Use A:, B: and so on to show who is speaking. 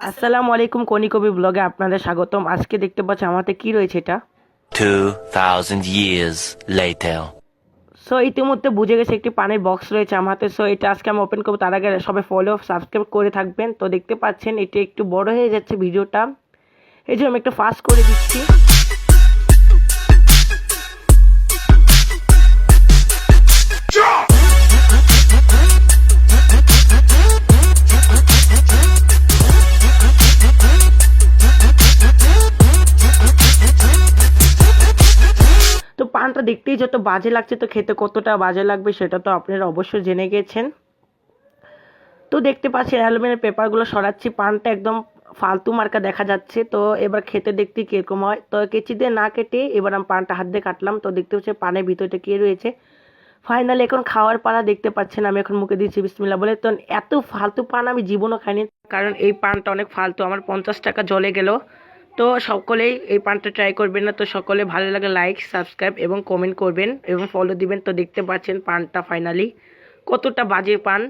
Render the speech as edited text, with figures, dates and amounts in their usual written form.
A: আসসালামু আলাইকুম কোনি কবি ব্লগে আপনাদের স্বাগতম। আজকে দেখতে পাচ্ছি আমার হাতে কি রয়েছে এটা।
B: 2000 years later.
A: সো ইতিমধ্যে বুঝে গেছে একটি পানির বক্স রয়েছে আমার হাতে। সো এটা আজকে আমি ওপেন করবো, তার আগে সবাই ফলো সাবস্ক্রাইব করে থাকবেন। তো দেখতে পাচ্ছেন এটা একটু বড় হয়ে যাচ্ছে ভিডিওটা, এই জন্য আমি একটু ফাস্ট করে দিচ্ছি। তো পানটা দেখতেই যত বাজে লাগছে, তো খেতে কতটা বাজে লাগবে সেটা তো আপনারা অবশ্যই জেনে গেছেন। তো দেখতে পাচ্ছি অ্যালুমিনিয়াম পেপারগুলো সরাচ্ছি, পানটা একদম ফালতু মার্কা দেখা যাচ্ছে। তো এবার খেতে দেখতে কিরকম হয়, তো কেচি দিয়ে না কেটে এবার আমি পানটা হাত দিয়ে কাটলাম। তো দেখতে পাচ্ছি পানের ভিতরটা কি রয়েছে। ফাইনালি এখন খাওয়ার পালা, দেখতে পাচ্ছেন আমি এখন মুখে দিচ্ছি বিসমিল্লাহ বলে। তো এত ফালতু পান আমি জীবনও খাইনি, কারণ এই পানটা অনেক ফালতু, আমার 50 টাকা জলে গেল। তো সকলেই এই পানটা ট্রাই করবেন না। তো সকলে ভালো লাগে লাইক সাবস্ক্রাইব এবং কমেন্ট করবেন এবং ফলো দিবেন। তো দেখতে পাচ্ছেন পানটা ফাইনালি কতটা বাজে পান।